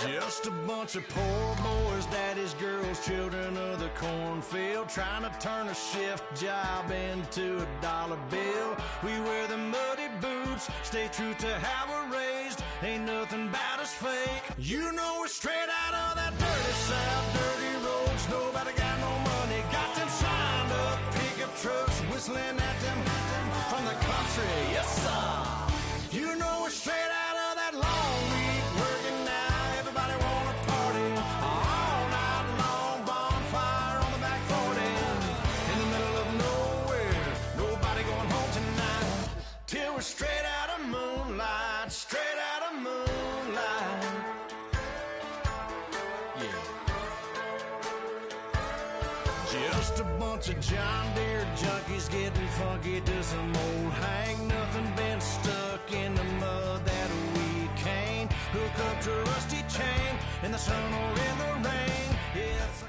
Just a bunch of poor boys, daddy's girls, children of the cornfield, trying to turn a shift job into a dollar bill. We wear the muddy boots, stay true to how we're raised. Ain't nothing about us fake. You know we're straight out of that dirty south, dirty roads. Nobody got no money, got them signed up pickup trucks, whistling at them from the country. Yes, sir. You know we're straight out of that long week working now. Everybody wanna party all night long. Bonfire on the back 40 in the middle of nowhere. Nobody going home tonight till we're straight out of moonlight. Straight out of moonlight. Yeah. Just a bunch of John Deere junkies getting funky to some old hang. Nothing been stuck in the mud that we can't hook up to a rusty chain in the sun or in the rain. It's a...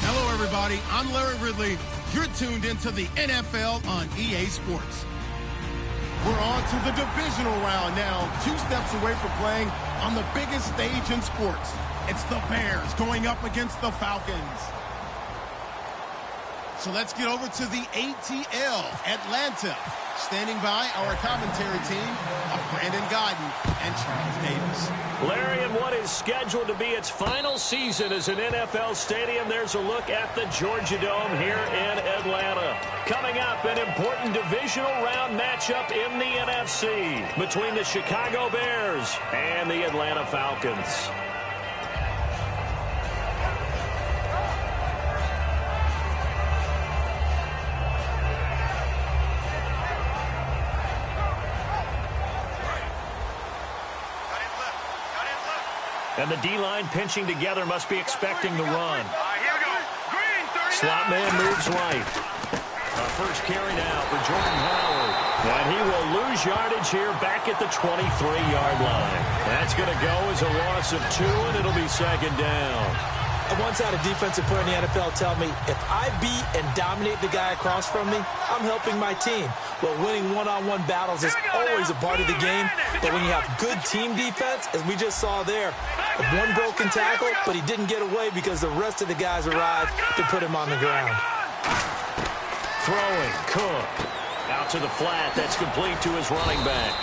Hello, everybody. I'm Larry Ridley. You're tuned into the NFL on EA Sports. We're on to the divisional round now, 2 steps away from playing on the biggest stage in sports. It's the Bears going up against the Falcons. So let's get over to the ATL, Atlanta. Standing by our commentary team of Brandon Godden and Charles Davis. Larry, in what is scheduled to be its final season as an NFL stadium, there's a look at the Georgia Dome here in Atlanta. Coming up, an important divisional round matchup in the NFC between the Chicago Bears and the Atlanta Falcons. And the D-line pinching together must be expecting the run. Slot man moves right. A first carry now for Jordan Howard. And he will lose yardage here back at the 23-yard line. That's going to go as a loss of 2, and it'll be second down. I once had a defensive player in the NFL tell me, if I beat and dominate the guy across from me, I'm helping my team. Well, winning one-on-one battles is always a part of the game, but when you have good team defense, as we just saw there, one broken tackle, but he didn't get away because the rest of the guys arrived to put him on the ground. Throwing, Cook. Out to the flat, that's complete to his running back.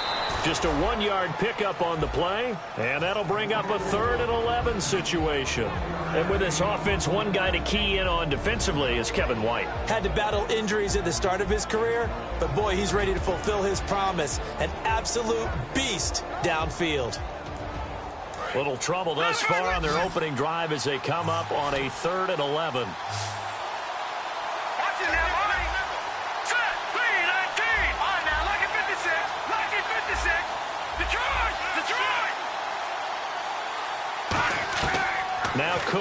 Just a 1-yard pickup on the play, and that'll bring up a 3rd and 11 situation. And with this offense, one guy to key in on defensively is Kevin White. Had to battle injuries at the start of his career, but boy, he's ready to fulfill his promise. An absolute beast downfield. Little trouble thus far on their opening drive as they come up on a 3rd and 11. Now Cook.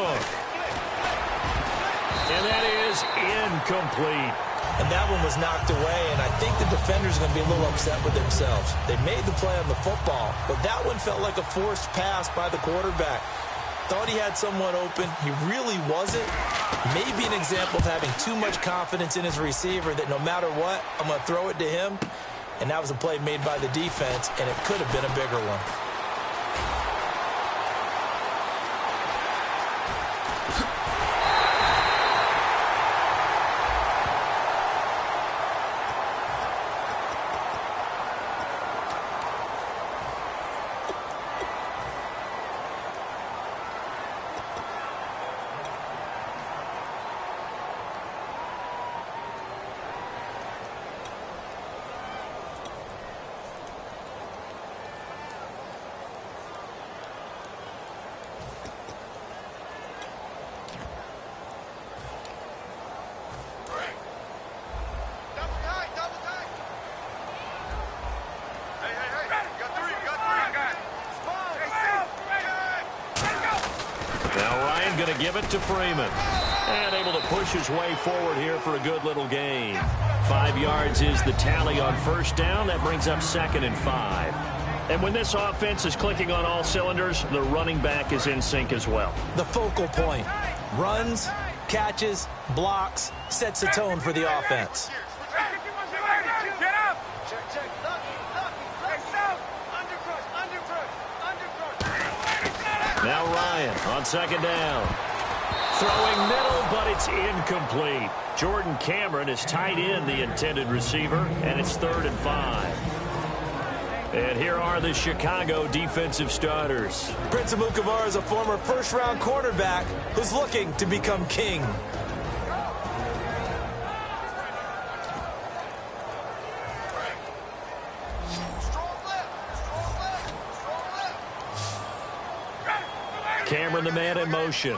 And that is incomplete. And that one was knocked away, and I think the defenders are going to be a little upset with themselves. They made the play on the football, but that one felt like a forced pass by the quarterback. Thought he had someone open. He really wasn't. Maybe an example of having too much confidence in his receiver that no matter what, I'm going to throw it to him. And that was a play made by the defense, and it could have been a bigger one. Going to give it to Freeman. And able to push his way forward here for a good little gain. 5 yards is the tally on first down. That brings up 2nd and 5. And when this offense is clicking on all cylinders, the running back is in sync as well. The focal point. Runs, catches, blocks, sets the tone for the offense. Now Ryan on second down. Throwing middle, but it's incomplete. Jordan Cameron is tight end, the intended receiver, and it's 3rd and 5. And here are the Chicago defensive starters. Prince Amukamara is a former first-round cornerback who's looking to become king. Cameron, the man in motion.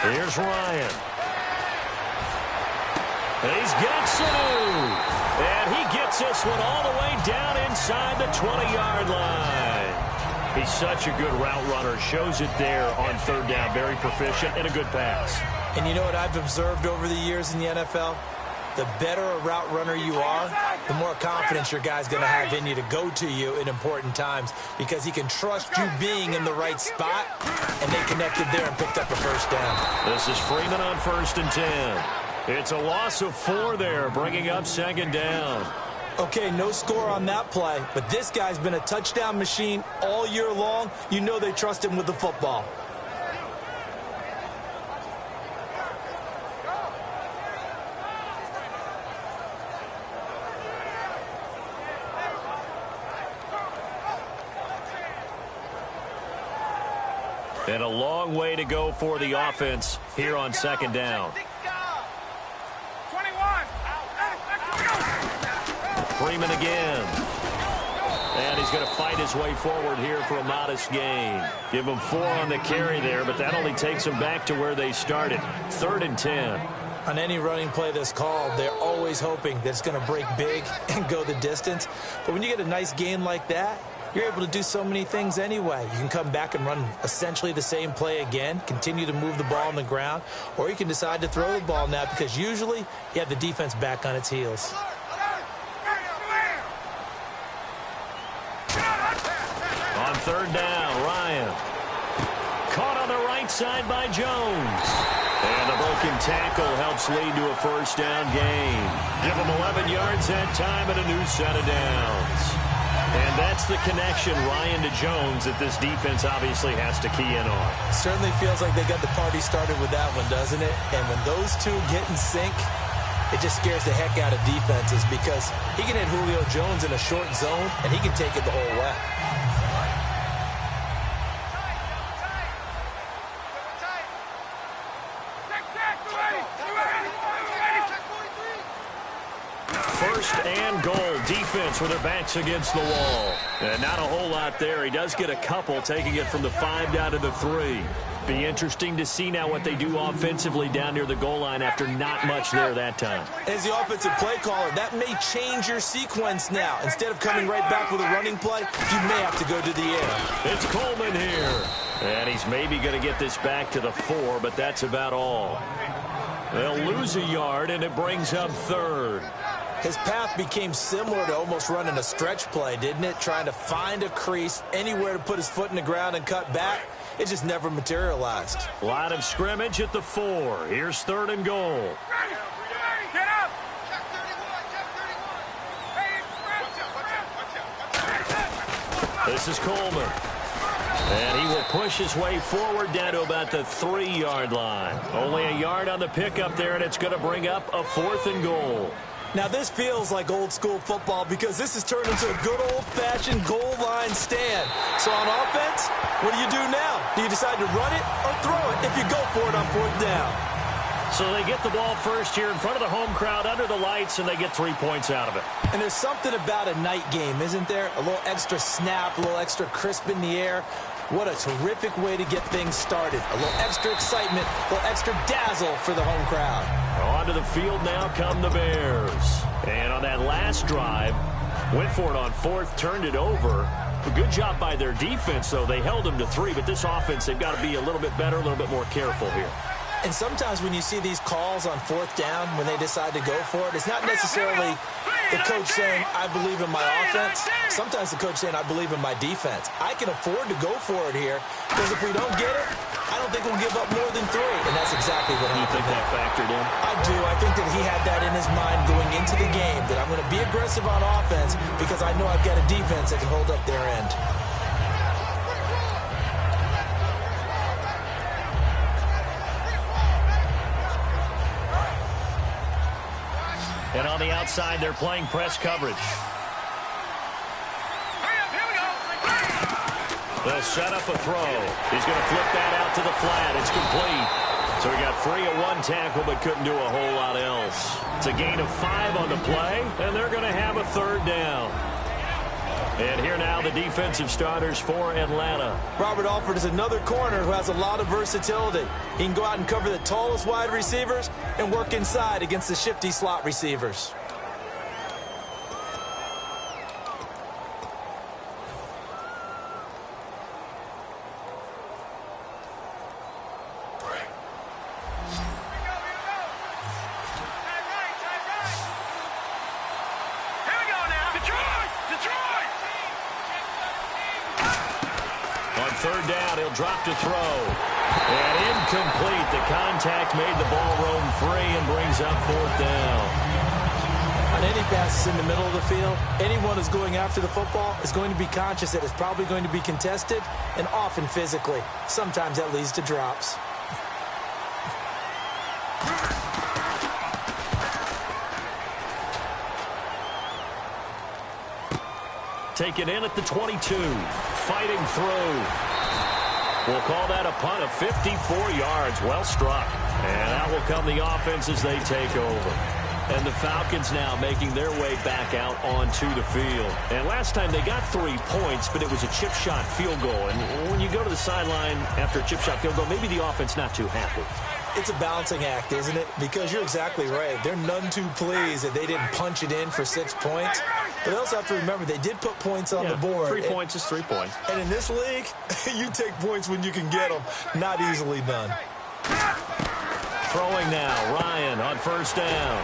Here's Ryan. And he's got Sanu. And he gets this one all the way down inside the 20-yard line. He's such a good route runner. Shows it there on 3rd down. Very proficient and a good pass. And you know what I've observed over the years in the NFL? The better a route runner you are, the more confidence your guy's going to have in you to go to you in important times because he can trust you being in the right spot, and they connected there and picked up a first down. This is Freeman on 1st and 10. It's a loss of 4 there, bringing up 2nd down. Okay, no score on that play, but this guy's been a touchdown machine all year long. You know they trust him with the football. And a long way to go for the offense here on 2nd down. Freeman again. And he's going to fight his way forward here for a modest gain. Give him 4 on the carry there, but that only takes them back to where they started. 3rd and 10. On any running play that's called, they're always hoping that it's going to break big and go the distance. But when you get a nice gain like that, you're able to do so many things anyway. You can come back and run essentially the same play again, continue to move the ball on the ground, or you can decide to throw the ball now because usually you have the defense back on its heels. On 3rd down, Ryan. Caught on the right side by Jones. And the broken tackle helps lead to a first down gain. Give them 11 yards that time and a new set of downs. And that's the connection, Ryan to Jones, that this defense obviously has to key in on. Certainly feels like they got the party started with that one, doesn't it? And when those two get in sync, it just scares the heck out of defenses because he can hit Julio Jones in a short zone, and he can take it the whole way. First and goal. Defense with their backs against the wall. And not a whole lot there. He does get a couple, taking it from the 5 down to the 3. Be interesting to see now what they do offensively down near the goal line after not much there that time. As the offensive play caller, that may change your sequence now. Instead of coming right back with a running play, you may have to go to the air. It's Coleman here. And he's maybe going to get this back to the 4, but that's about all. They'll lose a yard, and it brings up 3rd. His path became similar to almost running a stretch play, didn't it? Trying to find a crease, anywhere to put his foot in the ground and cut back. It just never materialized. A lot of scrimmage at the 4. Here's 3rd and goal. Get up! This is Coleman. And he will push his way forward down to about the 3-yard line. Only a yard on the pickup there, and it's going to bring up a 4th and goal. Now, this feels like old-school football because this has turned into a good old-fashioned goal line stand. So on offense, what do you do now? Do you decide to run it or throw it if you go for it on 4th down? So they get the ball first here in front of the home crowd under the lights, and they get 3 points out of it. And there's something about a night game, isn't there? A little extra snap, a little extra crisp in the air. What a terrific way to get things started. A little extra excitement, a little extra dazzle for the home crowd. Onto the field now come the Bears. And on that last drive, went for it on 4th, turned it over. A good job by their defense, though. They held them to 3, but this offense, they've got to be a little bit better, a little bit more careful here. And sometimes when you see these calls on 4th down, when they decide to go for it, it's not necessarily the coach saying, I believe in my offense. Sometimes the coach saying, I believe in my defense. I can afford to go for it here because if we don't get it, I don't think we'll give up more than 3. And that's exactly what happened. You think that factored in? I do. I think that he had that in his mind going into the game, that I'm going to be aggressive on offense because I know I've got a defense that can hold up their end. And on the outside, they're playing press coverage. They'll set up a throw. He's going to flip that out to the flat. It's complete. So he got free of 1 tackle but couldn't do a whole lot else. It's a gain of 5 on the play, and they're going to have a 3rd down. And here now the defensive starters for Atlanta. Robert Alford is another corner who has a lot of versatility. He can go out and cover the tallest wide receivers and work inside against the shifty slot receivers. On 3rd down, he'll drop to throw. And incomplete. The contact made the ball roam free and brings up 4th down. On any passes in the middle of the field, anyone who's going after the football is going to be conscious that it's probably going to be contested and often physically. Sometimes that leads to drops. Take it in at the 22. Fighting through. We'll call that a punt of 54 yards. Well struck. And out will come the offense as they take over. And the Falcons now making their way back out onto the field. And last time they got 3 points, but it was a chip shot field goal. And when you go to the sideline after a chip shot field goal, maybe the offense not too happy. It's a balancing act, isn't it? Because you're exactly right. They're none too pleased that they didn't punch it in for 6 points. But they also have to remember they did put points on the board. 3 points is 3 points. And in this league, you take points when you can get them. Not easily done. Throwing now, Ryan on 1st down.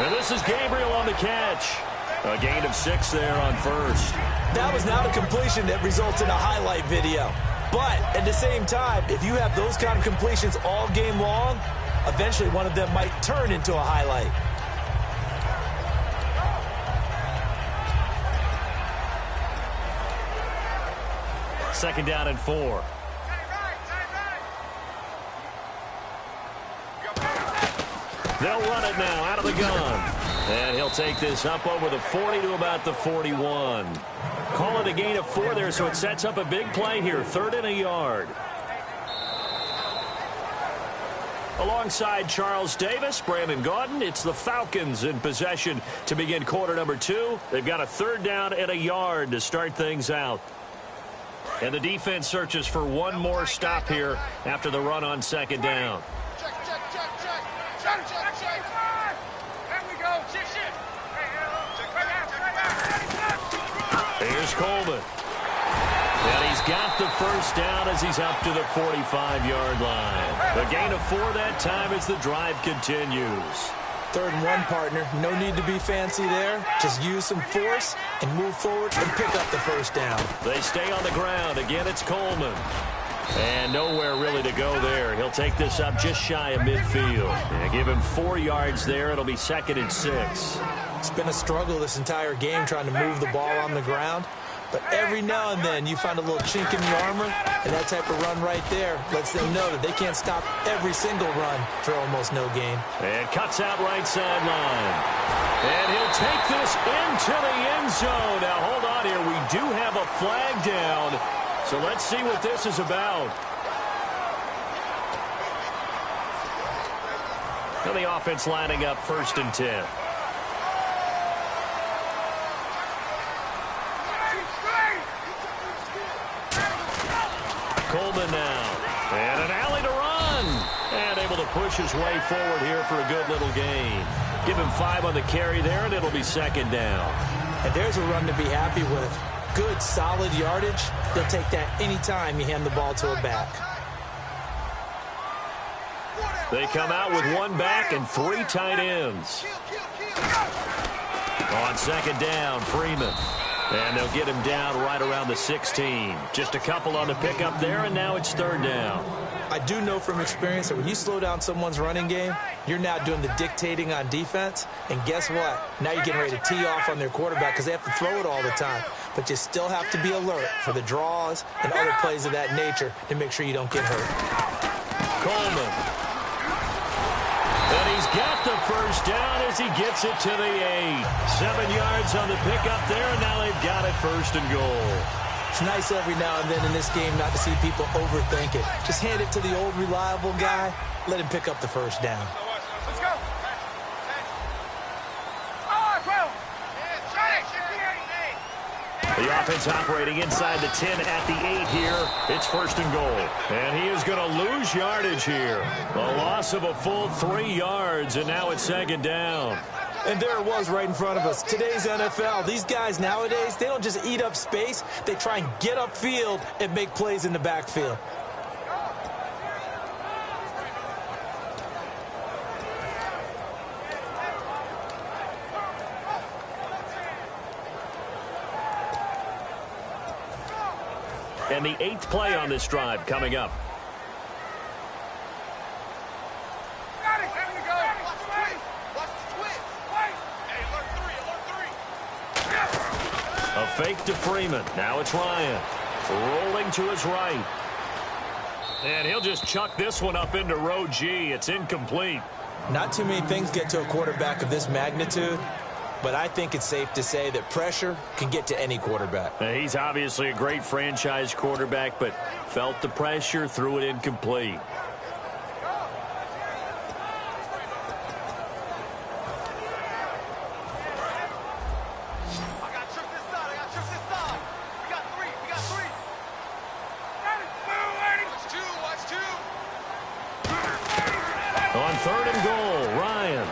And this is Gabriel on the catch. A gain of 6 there on 1st. That was not a completion that results in a highlight video. But at the same time, if you have those kind of completions all game long, eventually one of them might turn into a highlight. Second down and 4. They'll run it now out of the gun. And he'll take this up over the 40 to about the 41. Call it a gain of 4 there, so it sets up a big play here. 3rd and a yard. Alongside Charles Davis, Brandon Gaudin, it's the Falcons in possession to begin quarter number 2. They've got a 3rd down and a yard to start things out. And the defense searches for one more stop here after the run on 2nd down. Here's Coleman. And he's got the 1st down as he's up to the 45-yard line. The gain of 4 that time as the drive continues. 3rd and 1, partner. No need to be fancy there. Just use some force and move forward and pick up the 1st down. They stay on the ground. Again, it's Coleman. And nowhere really to go there. He'll take this up just shy of midfield. And give him 4 yards there. It'll be 2nd and 6. It's been a struggle this entire game trying to move the ball on the ground. But every now and then you find a little chink in the armor, and that type of run right there lets them know that they can't stop every single run for almost no gain. And cuts out right sideline. And he'll take this into the end zone. Now, hold on here. We do have a flag down. So let's see what this is about. Now the offense lining up 1st and 10. Coleman now. And an alley to run. And able to push his way forward here for a good little gain. Give him 5 on the carry there, and it'll be 2nd down. And there's a run to be happy with. Good, solid yardage. They'll take that anytime you hand the ball to a back. They come out with one back and 3 tight ends. On second down, Freeman. And they'll get him down right around the 16. Just a couple on the pickup there, and now it's third down. I do know from experience that when you slow down someone's running game, you're now doing the dictating on defense. And guess what? Now you're getting ready to tee off on their quarterback because they have to throw it all the time. But you still have to be alert for the draws and other plays of that nature to make sure you don't get hurt. Coleman. And he's got the first down as he gets it to the 8. 7 yards on the pickup there, and now they've got it first and goal. It's nice every now and then in this game not to see people overthink it. Just hand it to the old reliable guy. Let him pick up the first down. Let's go. The offense operating inside the 10 at the 8 here. It's first and goal. And he is going to lose yardage here. A loss of a full 3 yards, and now it's second down. And there it was right in front of us. Today's NFL, these guys nowadays, they don't just eat up space. They try and get upfield and make plays in the backfield. And the 8th play on this drive coming up. A fake to Freeman. Now it's Ryan. Rolling to his right. And he'll just chuck this one up into row G. It's incomplete. Not too many things get to a quarterback of this magnitude, but I think it's safe to say that pressure can get to any quarterback. He's obviously a great franchise quarterback, but felt the pressure, threw it incomplete. On third and goal, Ryan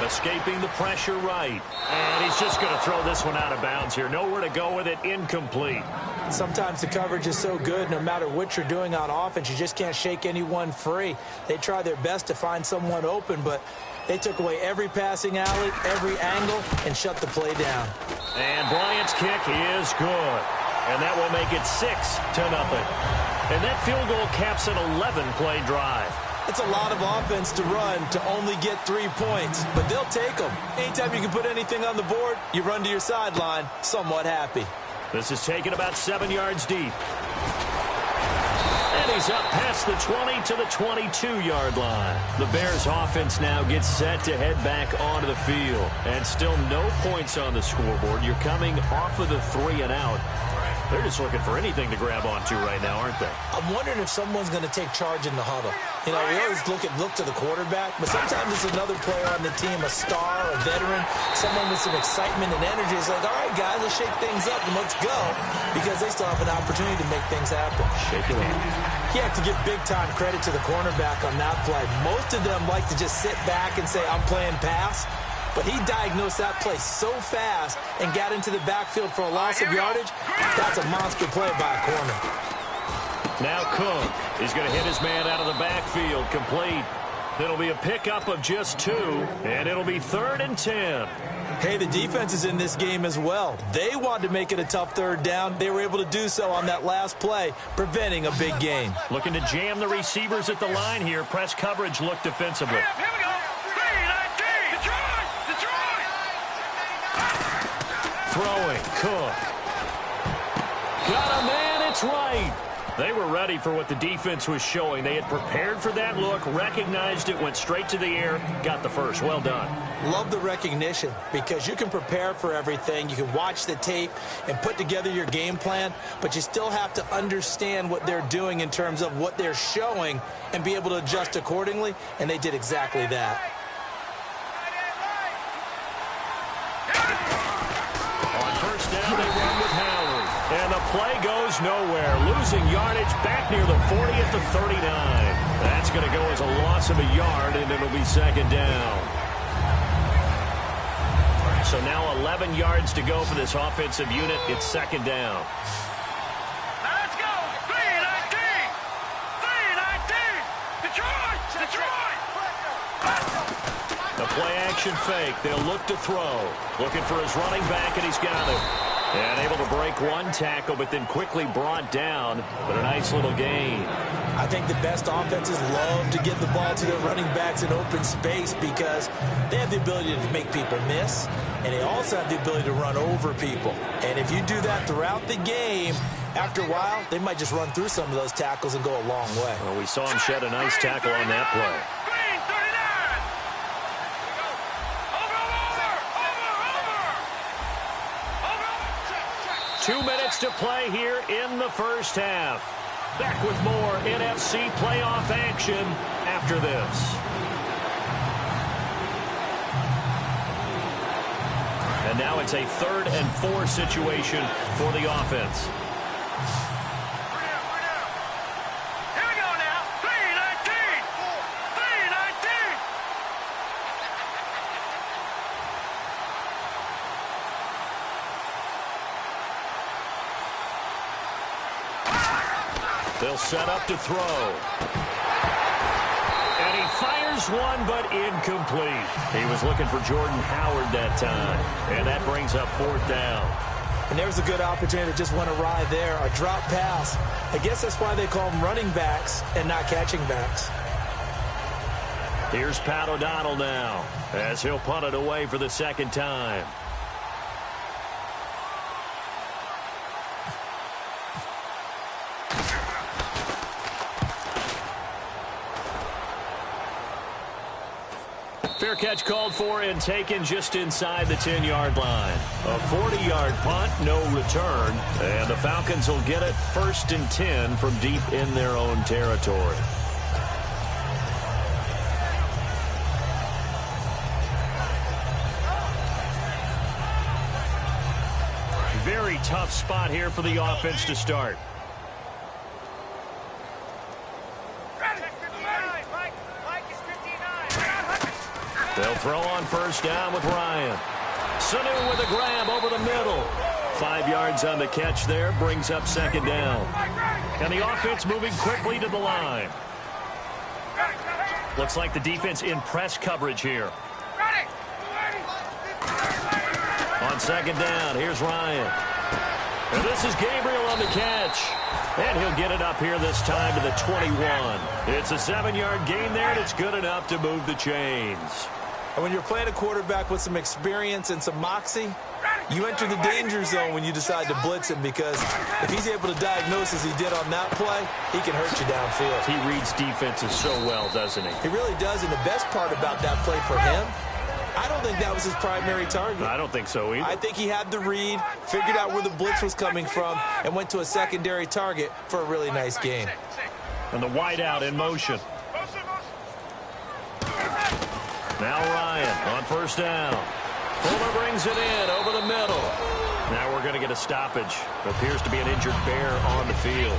escaping the pressure right. And he's just going to throw this one out of bounds here. Nowhere to go with it, incomplete. Sometimes the coverage is so good, no matter what you're doing on offense, you just can't shake anyone free. They try their best to find someone open, but they took away every passing alley, every angle, and shut the play down. And Bryant's kick is good. And that will make it 6-0. And that field goal caps an 11-play drive. It's a lot of offense to run to only get 3 points, but they'll take them. Anytime you can put anything on the board, you run to your sideline somewhat happy. This is taken about 7 yards deep. And he's up past the 20 to the 22-yard line. The Bears offense now gets set to head back onto the field. And still no points on the scoreboard. You're coming off of the 3 and out. They're just looking for anything to grab onto right now, aren't they? I'm wondering if someone's going to take charge in the huddle. You know, we always look to the quarterback, but sometimes it's another player on the team, a star, a veteran, someone with some excitement and energy. It's like, all right, guys, let's shake things up and let's go, because they still have an opportunity to make things happen. Shake it up. You have to give big-time credit to the cornerback on that play. Most of them like to just sit back and say, I'm playing pass. But he diagnosed that play so fast and got into the backfield for a loss of yardage. That's a monster play by a corner. Now Cook. He's going to hit his man out of the backfield. Complete. It'll be a pickup of just 2, and it'll be 3rd and 10. Hey, the defense is in this game as well. They wanted to make it a tough third down. They were able to do so on that last play, preventing a big gain. Looking to jam the receivers at the line here. Press coverage look defensively. Here we go. Throwing, Cook. Got a man, it's right. They were ready for what the defense was showing. They had prepared for that look, recognized it, went straight to the air, got the first. Well done. Love the recognition, because you can prepare for everything. You can watch the tape and put together your game plan, but you still have to understand what they're doing in terms of what they're showing and be able to adjust accordingly, and they did exactly that. Down they run with Howard. And the play goes nowhere. Losing yardage back near the 40 at the 39. That's going to go as a loss of a yard, and it'll be second down. So now 11 yards to go for this offensive unit. It's second down. Now let's go. 3-19. 3-19. Detroit. play-action fake. They'll look to throw. Looking for his running back, and he's got it. And able to break one tackle, but then quickly brought down. But a nice little gain. I think the best offenses love to get the ball to their running backs in open space because they have the ability to make people miss, and they also have the ability to run over people. And if you do that throughout the game, after a while, they might just run through some of those tackles and go a long way. Well, we saw him shed a nice tackle on that play. 2 minutes to play here in the first half. Back with more NFC playoff action after this. And now it's a 3rd and 4 situation for the offense. Here we go now. 3-19. 3-19. They'll set up to throw. And he fires one, but incomplete. He was looking for Jordan Howard that time. And that brings up 4th down. And there's a good opportunity that just went awry there. A drop pass. I guess that's why they call them running backs and not catching backs. Here's Pat O'Donnell now as he'll punt it away for the 2nd time. Fair catch called for and taken just inside the 10-yard line. A 40-yard punt, no return. And the Falcons will get it 1st and 10 from deep in their own territory. Very tough spot here for the offense to start. They'll throw on 1st down with Ryan. Sanu with a grab over the middle. 5 yards on the catch there, brings up 2nd down. And the offense moving quickly to the line. Looks like the defense in press coverage here. On 2nd down, here's Ryan. And this is Gabriel on the catch. And he'll get it up here this time to the 21. It's a 7-yard gain there, and it's good enough to move the chains. And when you're playing a quarterback with some experience and some moxie, you enter the danger zone when you decide to blitz him, because if he's able to diagnose as he did on that play, he can hurt you downfield. He reads defenses so well, doesn't he? He really does, and the best part about that play for him, I don't think that was his primary target. I don't think so either. I think he had the read, figured out where the blitz was coming from, and went to a secondary target for a really nice gain. And the wideout in motion. Now Ryan on 1st down. Fuller brings it in over the middle. Now we're going to get a stoppage. Appears to be an injured bear on the field.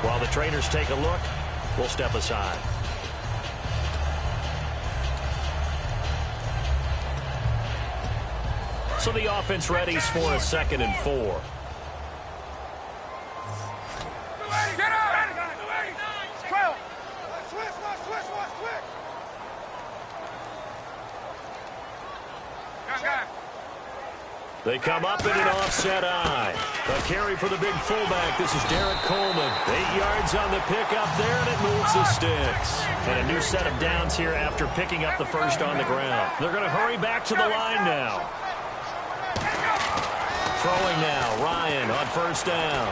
While the trainers take a look, we'll step aside. So the offense readies for a 2nd and 4. Get up! 12. They come up in an offset eye. A carry for the big fullback. This is Derek Coleman. 8 yards on the pickup there, and it moves the sticks. And a new set of downs here after picking up the 1st on the ground. They're going to hurry back to the line now. Throwing now, Ryan on 1st down.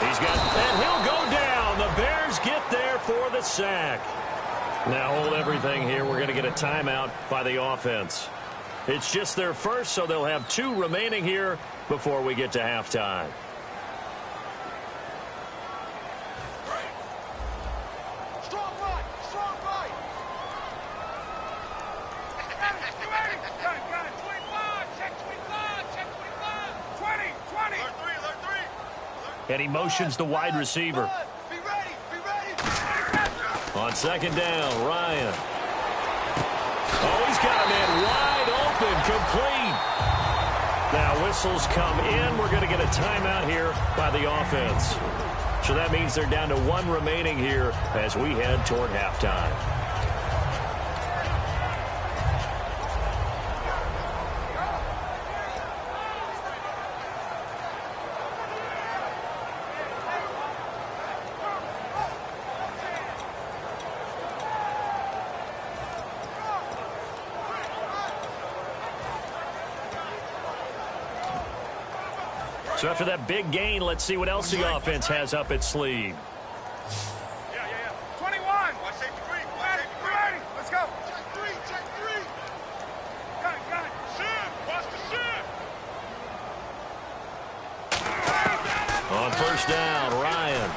And he'll go down. The Bears get there for the sack. Now hold everything here. We're going to get a timeout by the offense. It's just their first, so they'll have 2 remaining here before we get to halftime. Strong right. 25. Check 25. 20. And he motions the wide receiver. Be ready. On 2nd down, Ryan. Oh, he's got a man wide open, complete. Now whistles come in. We're going to get a timeout here by the offense. So that means they're down to 1 remaining here as we head toward halftime. So after that big gain, let's see what else the offense has up its sleeve. 21. Watch safety three. Ready. Let's go. Check three. Got it. Shim. Watch the shim. On first down, Ryan.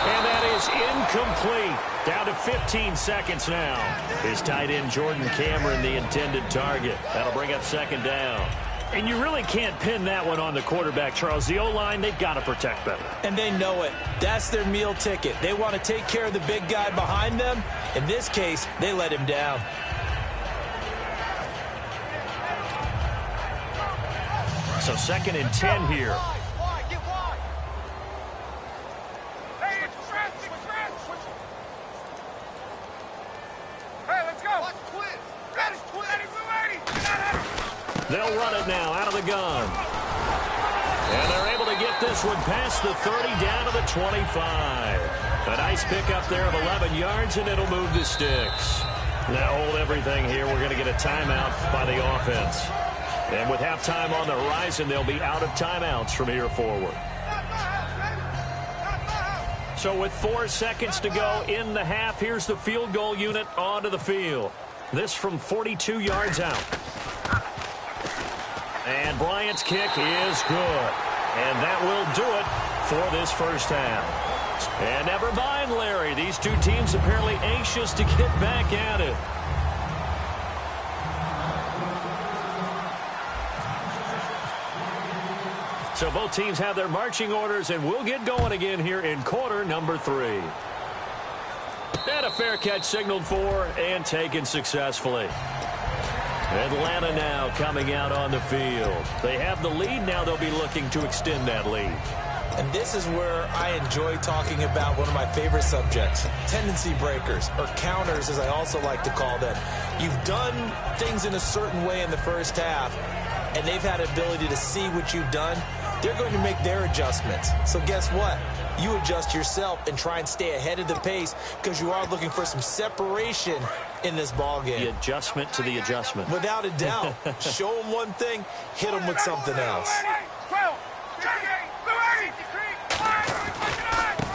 And that is incomplete. Down to 15 seconds now. His tight end, Jordan Cameron, the intended target. That'll bring up second down. And you really can't pin that one on the quarterback, Charles. The O-line, they've got to protect better. And they know it. That's their meal ticket. They want to take care of the big guy behind them. In this case, they let him down. So 2nd and 10 here. They'll run it now out of the gun. And they're able to get this one past the 30 down to the 25. A nice pickup there of 11 yards, and it'll move the sticks. Now hold everything here. We're going to get a timeout by the offense. And with halftime on the horizon, they'll be out of timeouts from here forward. So with 4 seconds to go in the half, here's the field goal unit onto the field. This from 42 yards out. And Bryant's kick is good. And that will do it for this first half. And never mind, Larry. These two teams apparently anxious to get back at it. So both teams have their marching orders, and we'll get going again here in quarter number 3. And a fair catch signaled for and taken successfully. Atlanta now coming out on the field. They have the lead. Now they'll be looking to extend that lead. And this is where I enjoy talking about one of my favorite subjects, tendency breakers, or counters as I also like to call them. You've done things in a certain way in the first half, and they've had ability to see what you've done. They're going to make their adjustments. So guess what? You adjust yourself and try and stay ahead of the pace because you are looking for some separation in this ball game. The adjustment to the adjustment. Without a doubt. Show them one thing, hit them with something else.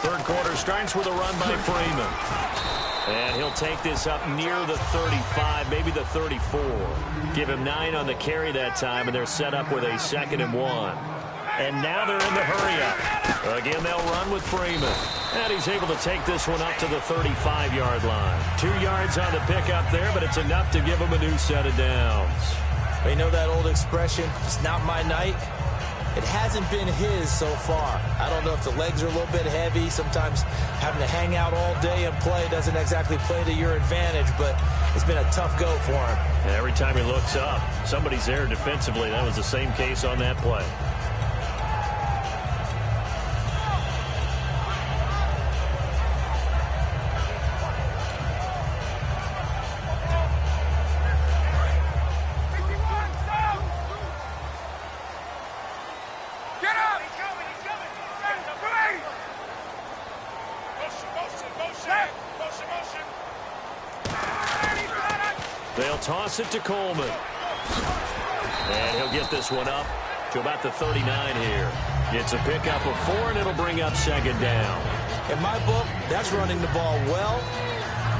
Third quarter starts with a run by Freeman. And he'll take this up near the 35, maybe the 34. Give him 9 on the carry that time, and they're set up with a 2nd and 1. And now they're in the hurry-up. Again, they'll run with Freeman. And he's able to take this one up to the 35-yard line. 2 yards on the pickup there, but it's enough to give him a new set of downs. You know that old expression, it's not my night? It hasn't been his so far. I don't know if the legs are a little bit heavy. Sometimes having to hang out all day and play doesn't exactly play to your advantage, but it's been a tough go for him. And every time he looks up, somebody's there defensively. That was the same case on that play. They'll toss it to Coleman. And he'll get this one up to about the 39 here. It's a pickup of 4, and it'll bring up 2nd down. In my book, that's running the ball well,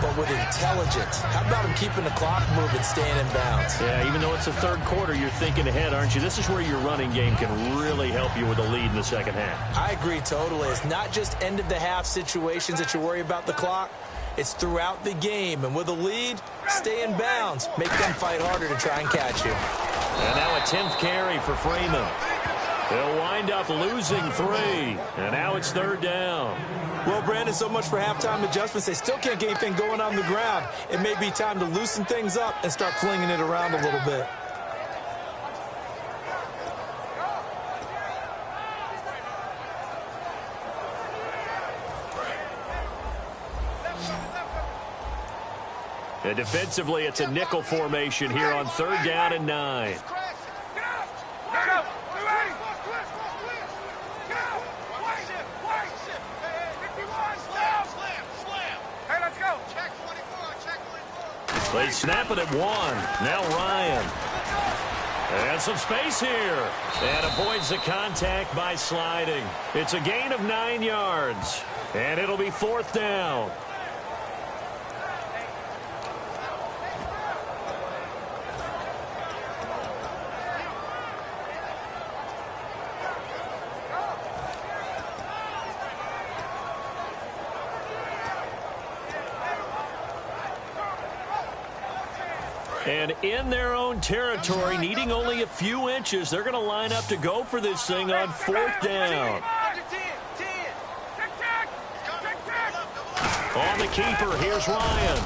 but with intelligence. How about him keeping the clock moving, staying in bounds? Yeah, even though it's the third quarter, you're thinking ahead, aren't you? This is where your running game can really help you with a lead in the second half. I agree totally. It's not just end-of-the-half situations that you worry about the clock. It's throughout the game. And with a lead, stay in bounds. Make them fight harder to try and catch you. And now a 10th carry for Freeman. They'll wind up losing 3. And now it's 3rd down. Well, Brandon, so much for halftime adjustments. They still can't get anything going on the ground. It may be time to loosen things up and start flinging it around a little bit. And defensively, it's a nickel formation here on 3rd down and 9. They snap it at 1. Now Ryan. And some space here. And avoids the contact by sliding. It's a gain of 9 yards. And it'll be 4th down. And in their own territory, needing only a few inches, they're going to line up to go for this thing on 4th down. On the keeper, here's Ryan.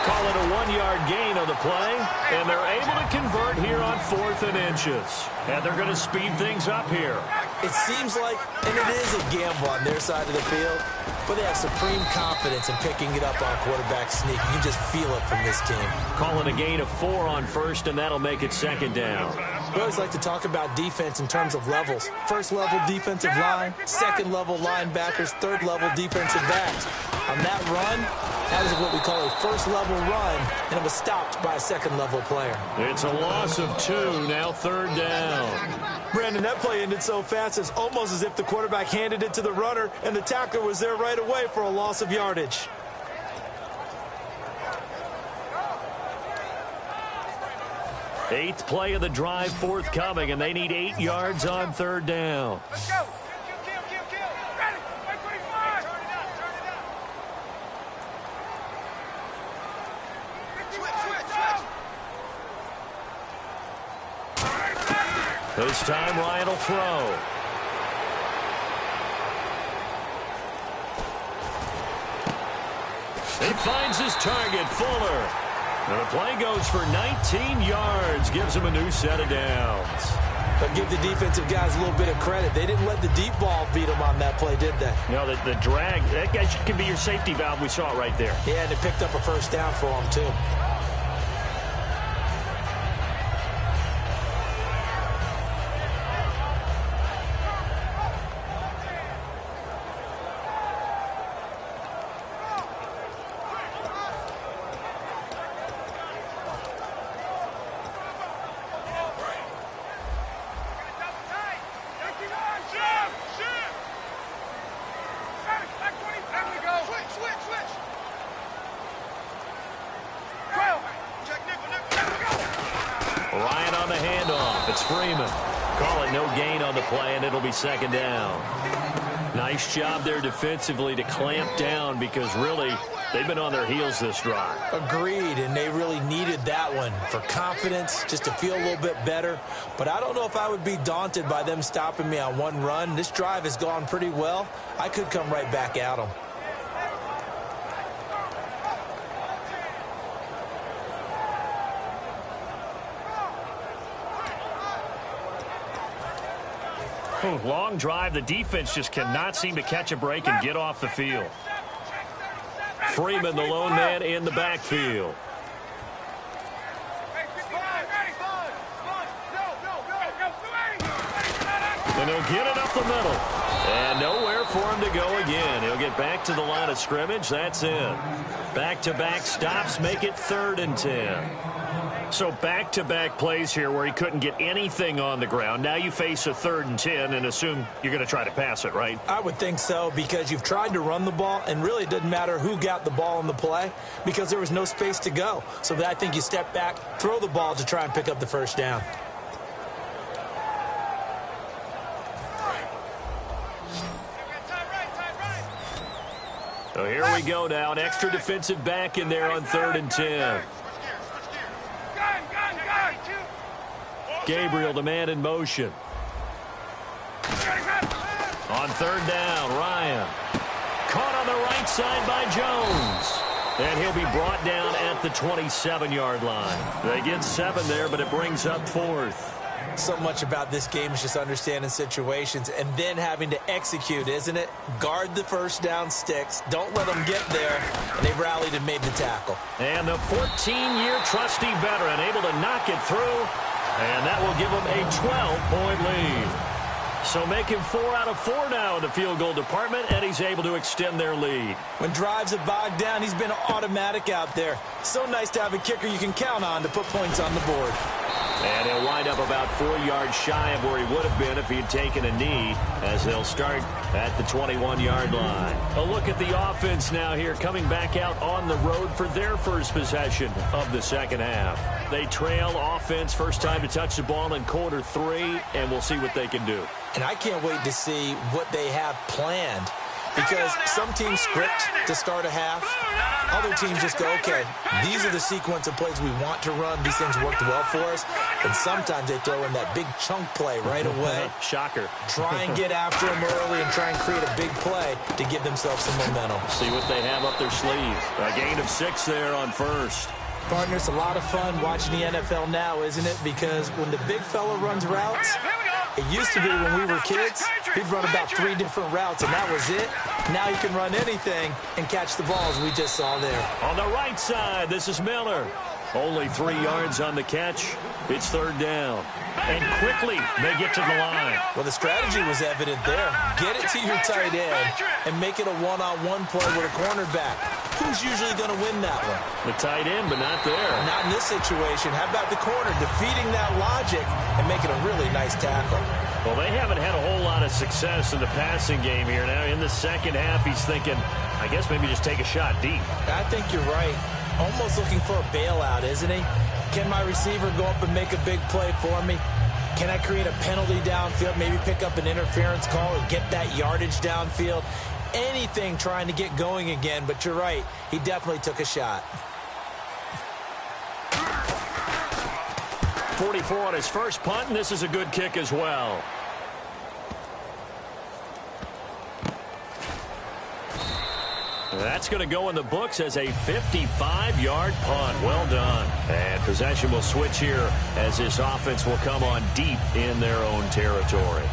Call it a 1-yard gain on the play, and they're able to convert here on 4th and inches. And they're going to speed things up here. It seems like, and it is a gamble on their side of the field, but they have supreme confidence in picking it up on quarterback sneak. You can just feel it from this team. Calling a gain of 4 on 1st, and that'll make it 2nd down. We always like to talk about defense in terms of levels. 1st level defensive line, 2nd level linebackers, 3rd level defensive backs. On that run, that is what we call a 1st level run, and it was stopped by a 2nd level player. It's a loss of 2, now 3rd down. Brandon, that play ended so fast, it's almost as if the quarterback handed it to the runner, and the tackler was there right away for a loss of yardage. Eighth play of the drive forthcoming, and they need 8 yards on 3rd down. Let's go. Kill. Ready. 25. Switch. This time, Ryan will throw. He finds his target, Fuller. And the play goes for 19 yards, gives him a new set of downs. But give the defensive guys a little bit of credit. They didn't let the deep ball beat them on that play, did they? No, the drag, that guy can be your safety valve. We saw it right there. Yeah, and it picked up a 1st down for them, too. Ryan on the handoff. It's Freeman. Call it no gain on the play, and it'll be 2nd down. Nice job there defensively to clamp down because really they've been on their heels this drive. Agreed, and they really needed that one for confidence, just to feel a little bit better. But I don't know if I would be daunted by them stopping me on one run. This drive has gone pretty well. I could come right back at them. Long drive. The defense just cannot seem to catch a break and get off the field. Freeman, the lone man in the backfield. And he'll get it up the middle. And nowhere for him to go again. He'll get back to the line of scrimmage. That's it. Back-to-back stops make it 3rd and 10. So back-to-back plays here where he couldn't get anything on the ground. Now you face a 3rd and 10 and assume you're going to try to pass it, right? I would think so, because you've tried to run the ball, and really it doesn't matter who got the ball in the play because there was no space to go. So I think you step back, throw the ball to try and pick up the 1st down. So here we go now. An extra defensive back in there on 3rd and 10. Gabriel, the man in motion. On 3rd down, Ryan. Caught on the right side by Jones. And he'll be brought down at the 27-yard line. They get 7 there, but it brings up 4th. So much about this game is just understanding situations and then having to execute, isn't it? Guard the 1st down sticks. Don't let them get there. And they rallied and made the tackle. And the 14-year trusty veteran able to knock it through. And that will give him a 12-point lead. So making 4 out of 4 now in the field goal department, and he's able to extend their lead. When drives have bogged down, he's been automatic out there. So nice to have a kicker you can count on to put points on the board. And he'll wind up about 4 yards shy of where he would have been if he had taken a knee, as they'll start at the 21-yard line. A look at the offense now here, coming back out on the road for their first possession of the second half. They trail offense, first time to touch the ball in quarter 3, and we'll see what they can do. And I can't wait to see what they have planned, because some teams script to start a half. Other teams just go, okay, these are the sequence of plays we want to run. These things worked well for us. And sometimes they throw in that big chunk play right away. Shocker. Try and get after them early and try and create a big play to give themselves some momentum. See what they have up their sleeve. A gain of 6 there on first. Partner, it's a lot of fun watching the NFL now, isn't it? Because when the big fella runs routes, it used to be when we were kids, he'd run about 3 different routes, and that was it. Now he can run anything and catch the balls we just saw there. On the right side, this is Miller. Only 3 yards on the catch. It's third down. And quickly, they get to the line. Well, the strategy was evident there. Get it to your tight end and make it a one-on-one play with a cornerback. Who's usually going to win that one? The tight end, but not there. Not in this situation. How about the corner defeating that logic and making a really nice tackle? Well, they haven't had a whole lot of success in the passing game here. Now, in the second half, he's thinking, I guess maybe just take a shot deep. I think you're right. Almost looking for a bailout, isn't he? Can my receiver go up and make a big play for me? Can I create a penalty downfield, maybe pick up an interference call and get that yardage downfield? Anything trying to get going again, but you're right. He definitely took a shot. 44 on his first punt, and this is a good kick as well. That's going to go in the books as a 55-yard punt. Well done. And possession will switch here as this offense will come on deep in their own territory.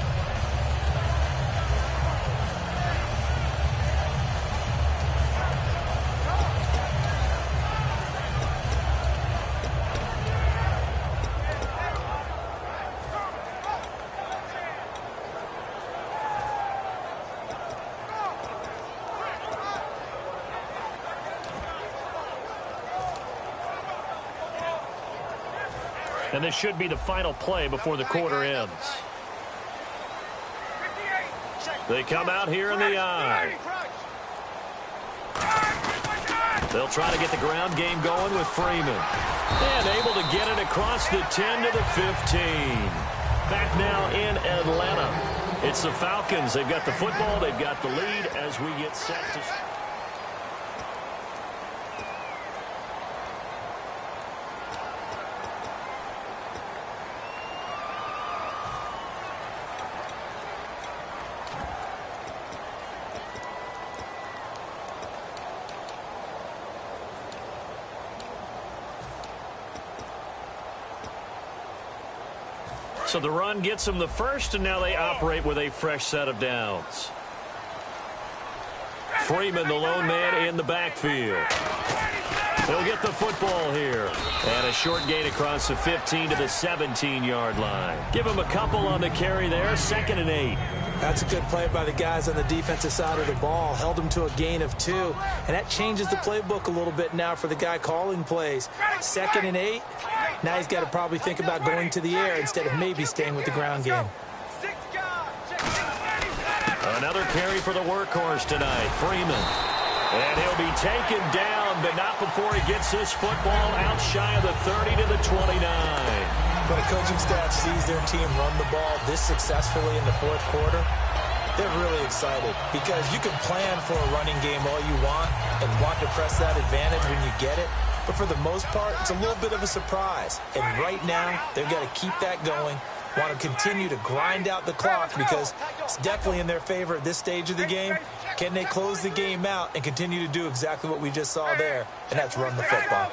And this should be the final play before the quarter ends. They come out here in the I. They'll try to get the ground game going with Freeman. And able to get it across the 10 to the 15. Back now in Atlanta. It's the Falcons. They've got the football. They've got the lead as we get set to... So the run gets them the first, and now they operate with a fresh set of downs. Freeman, the lone man in the backfield. He'll get the football here. And a short gain across the 15 to the 17-yard line. Give him a couple on the carry there, 2nd and 8. That's a good play by the guys on the defensive side of the ball. Held them to a gain of 2. And that changes the playbook a little bit now for the guy calling plays. 2nd and 8. Now he's got to probably think about going to the air instead of maybe staying with the ground game. Another carry for the workhorse tonight, Freeman. And he'll be taken down, but not before he gets this football out shy of the 30 to the 29. When a coaching staff sees their team run the ball this successfully in the fourth quarter, they're really excited, because you can plan for a running game all you want and want to press that advantage when you get it. But for the most part, it's a little bit of a surprise. And right now, they've got to keep that going, want to continue to grind out the clock, because it's definitely in their favor at this stage of the game. Can they close the game out and continue to do exactly what we just saw there, and that's run the football.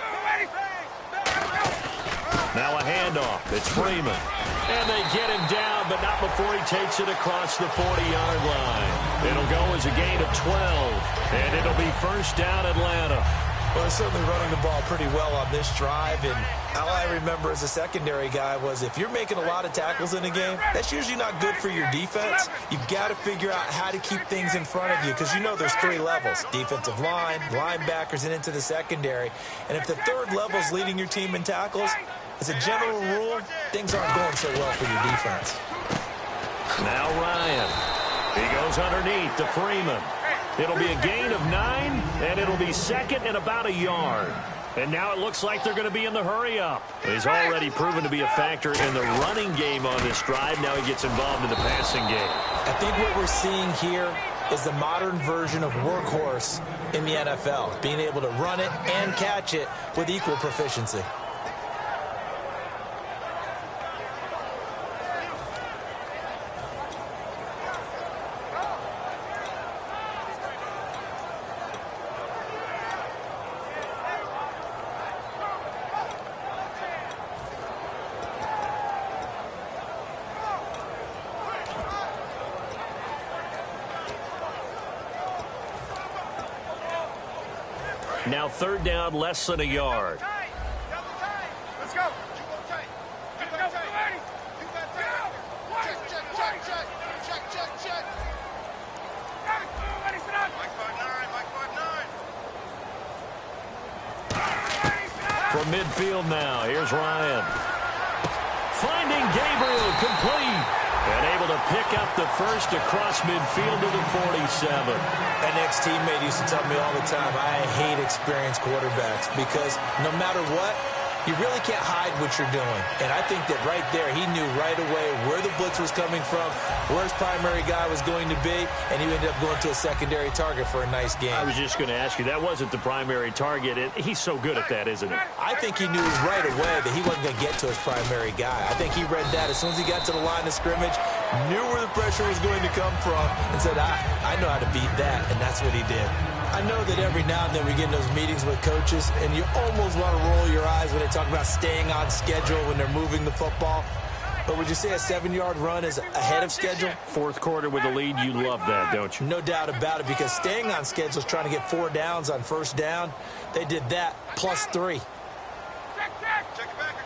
Now a handoff. It's Freeman. And they get him down, but not before he takes it across the 40-yard line. It'll go as a gain of 12, and it'll be first down Atlanta. Well, they're certainly running the ball pretty well on this drive, and all I remember as a secondary guy was if you're making a lot of tackles in a game, that's usually not good for your defense. You've got to figure out how to keep things in front of you, because you know there's 3 levels: defensive line, linebackers, and into the secondary. And if the third level is leading your team in tackles, As a general rule, things aren't going so well for your defense. Now Ryan. He goes underneath to Freeman. It'll be a gain of 9, and it'll be second and about a yard. And now it looks like they're going to be in the hurry-up. He's already proven to be a factor in the running game on this drive. Now he gets involved in the passing game. I think what we're seeing here is the modern version of workhorse in the NFL, being able to run it and catch it with equal proficiency. Now third down, less than a yard. Let's go. From midfield now, here's Ryan. Finding Gabriel, complete. And able to pick up the first across midfield to the 47. An ex-teammate used to tell me all the time, I hate experienced quarterbacks because no matter what, you really can't hide what you're doing. And I think that right there, he knew right away where the blitz was coming from, where his primary guy was going to be, and he ended up going to a secondary target for a nice game. I was just going to ask you, that wasn't the primary target. He's so good at that, isn't he? I think he knew right away that he wasn't going to get to his primary guy. I think he read that as soon as he got to the line of scrimmage, knew where the pressure was going to come from, and said, I know how to beat that, and that's what he did. I know that every now and then we get in those meetings with coaches, and you almost want to roll your eyes when they talk about staying on schedule when they're moving the football. But would you say a 7-yard run is ahead of schedule? Fourth quarter with a lead, you love that, don't you? No doubt about it, because staying on schedule is trying to get 4 downs on first down. They did that, plus 3. Check it backer, check it backer.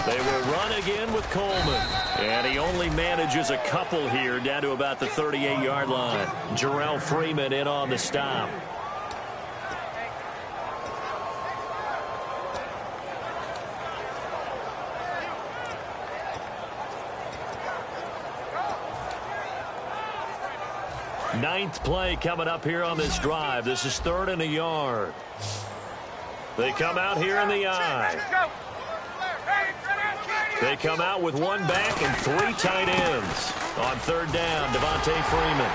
They will run again with Coleman. And he only manages a couple here down to about the 38-yard line. Jarrell Freeman in on the stop. Ninth play coming up here on this drive. This is 3rd and a yard. They come out here in the eye. They come out with 1 back and 3 tight ends. On 3rd down, Devontae Freeman.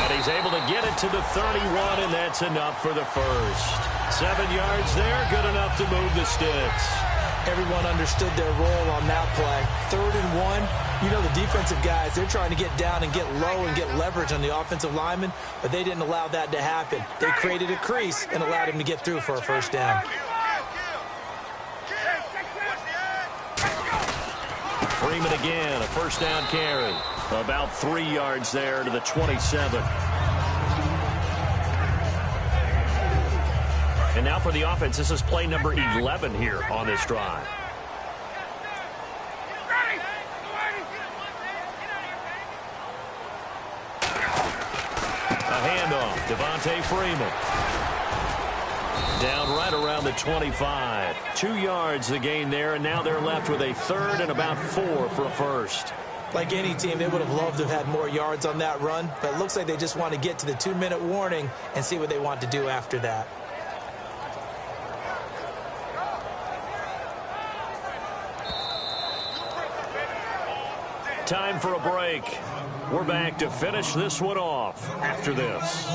And he's able to get it to the 31, and that's enough for the first. 7 yards there, good enough to move the sticks. Everyone understood their role on that play. 3rd and 1. You know, the defensive guys, they're trying to get down and get low and get leverage on the offensive lineman, but they didn't allow that to happen. They created a crease and allowed him to get through for a first down. Freeman again, a first down carry. About 3 yards there to the 27. And now for the offense, this is play number 11 here on this drive. A handoff, Devontae Freeman. Down right around the 25. 2 yards the gain there, and now they're left with a 3rd and about 4 for a first. Like any team, they would have loved to have had more yards on that run, but it looks like they just want to get to the 2-minute warning and see what they want to do after that. Time for a break. We're back to finish this one off after this.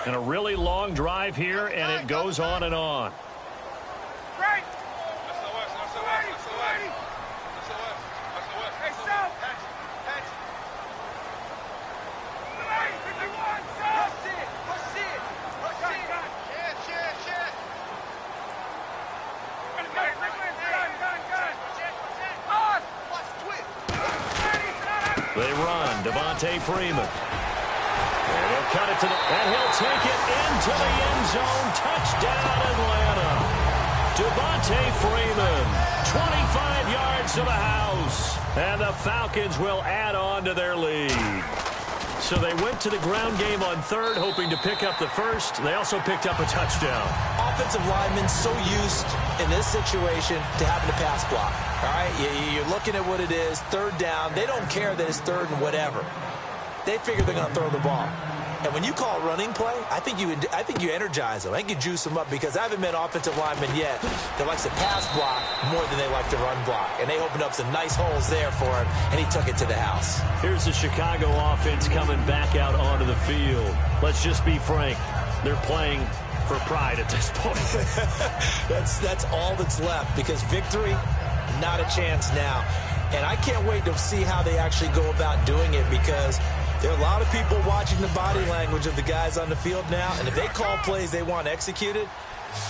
And a really long drive here, and it goes on and on. They run, Devontae Freeman. And he'll cut it to the, and he'll take it into the end zone. Touchdown, Atlanta. Devontae Freeman, 25 yards to the house. And the Falcons will add on to their lead. So they went to the ground game on third, hoping to pick up the first. They also picked up a touchdown. Offensive linemen so used in this situation to having to pass block. All right, you're looking at what it is, third down. They don't care that it's third and whatever. They figure they're going to throw the ball. And when you call a running play, I think you energize them. I think you juice them up because I haven't met offensive linemen yet that likes to pass block more than they like to run block. And they opened up some nice holes there for him, and he took it to the house. Here's the Chicago offense coming back out onto the field. Let's just be frank. They're playing for pride at this point. That's all that's left because victory, not a chance now. And I can't wait to see how they actually go about doing it because there are a lot of people watching the body language of the guys on the field now, and if they call plays they want executed,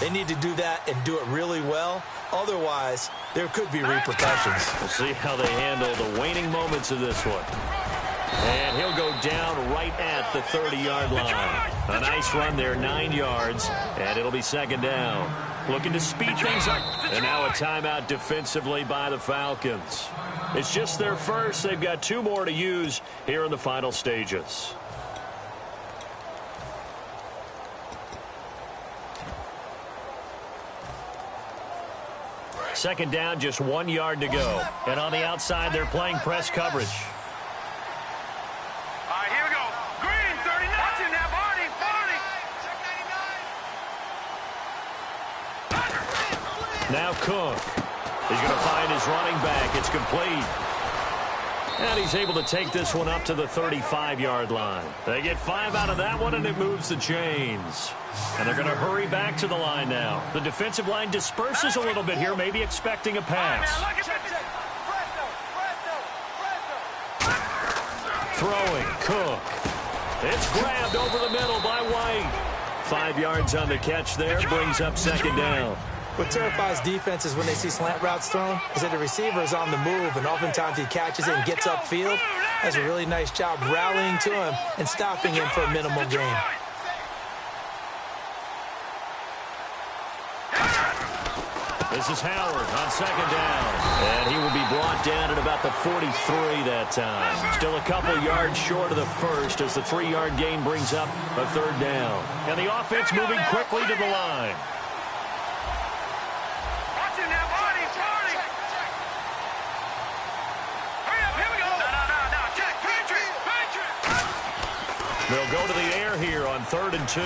they need to do that and do it really well. Otherwise, there could be repercussions. We'll see how they handle the waning moments of this one. And he'll go down right at the 30-yard line. A nice run there, 9 yards, and it'll be second down. Looking to speed things up. And now a timeout defensively by the Falcons. It's just their first. They've got 2 more to use here in the final stages. Second down, just 1 yard to go. And on the outside, they're playing press coverage. All right, here we go. Green, 39. Watching that body, body. Now Cook. He's going to find his running back. It's complete. And he's able to take this one up to the 35-yard line. They get 5 out of that one, and it moves the chains. And they're going to hurry back to the line now. The defensive line disperses a little bit here, maybe expecting a pass. Throwing, Cook. It's grabbed over the middle by White. 5 yards on the catch there, brings up second down. What terrifies defenses when they see slant routes thrown is that the receiver is on the move, and oftentimes he catches it and gets upfield. Does a really nice job rallying to him and stopping him for a minimal gain. This is Howard on second down. And he will be brought down at about the 43 that time. Still a couple yards short of the first as the 3-yard gain brings up a third down. And the offense moving quickly to the line. They'll go to the air here on 3rd and 2.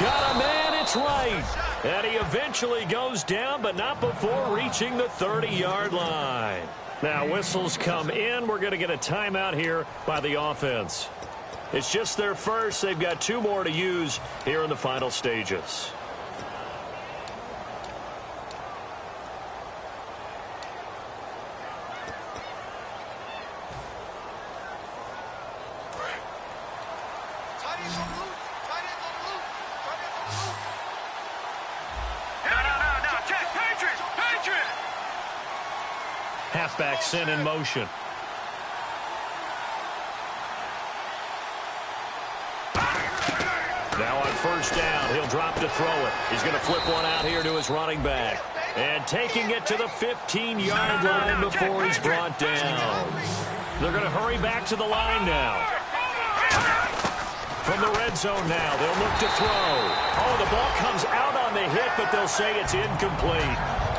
Got a man, it's right. And he eventually goes down, but not before reaching the 30-yard line. Now whistles come in. We're going to get a timeout here by the offense. It's just their first. They've got 2 more to use here in the final stages. Halfback sent in motion. Now on first down, he'll drop to throw it. He's going to flip one out here to his running back. And taking it to the 15-yard line before he's brought down. They're going to hurry back to the line now. From the red zone now, they'll look to throw. Oh, the ball comes out on the hit, but they'll say it's incomplete.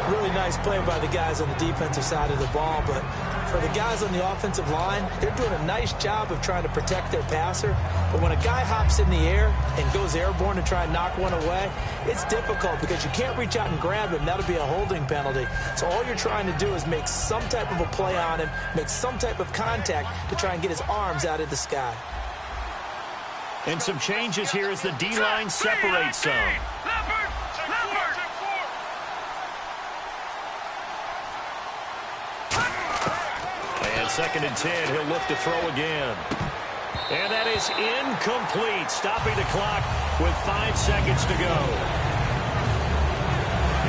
Really nice play by the guys on the defensive side of the ball, but for the guys on the offensive line, they're doing a nice job of trying to protect their passer. But when a guy hops in the air and goes airborne to try and knock one away, it's difficult because you can't reach out and grab him. That'll be a holding penalty. So all you're trying to do is make some type of a play on him, make some type of contact to try and get his arms out of the sky. And some changes here as the D-line separates some. And 2nd and 10, he'll look to throw again. And that is incomplete, stopping the clock with 5 seconds to go.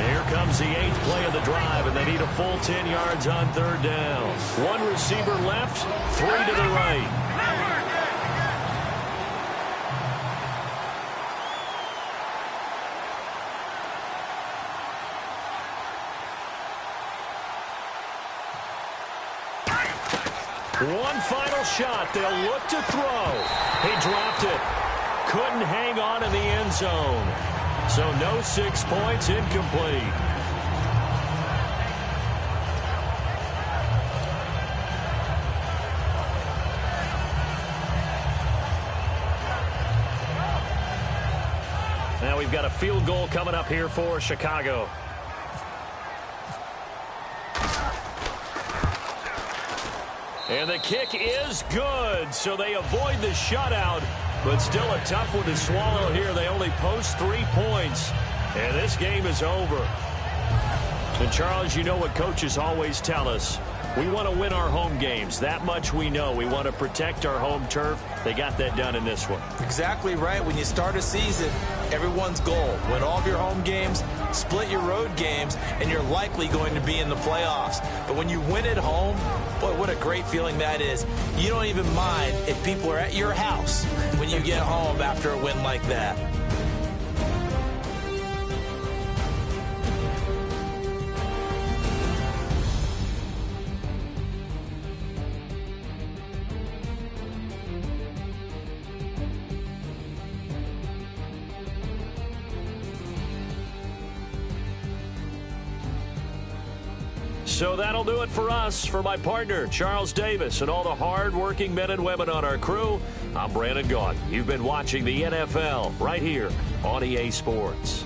Here comes the 8th play of the drive, and they need a full 10 yards on 3rd down. 1 receiver left, 3 to the right. One final shot. They'll look to throw. He dropped it. Couldn't hang on in the end zone. So no 6 points, incomplete. Now we've got a field goal coming up here for Chicago. And the kick is good, so they avoid the shutout, but still a tough one to swallow here. They only post 3 points, and this game is over. And, Charles, you know what coaches always tell us. We want to win our home games. That much we know. We want to protect our home turf. They got that done in this one. Exactly right. When you start a season, everyone's goal, win all of your home games, split your road games, and you're likely going to be in the playoffs. But when you win at home, boy, what a great feeling that is. You don't even mind if people are at your house when you get home after a win like that. So that'll do it for us. For my partner, Charles Davis, and all the hard-working men and women on our crew, I'm Brandon Gaudin. You've been watching the NFL right here on EA Sports.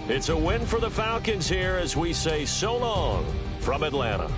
It's a win for the Falcons here as we say so long from Atlanta.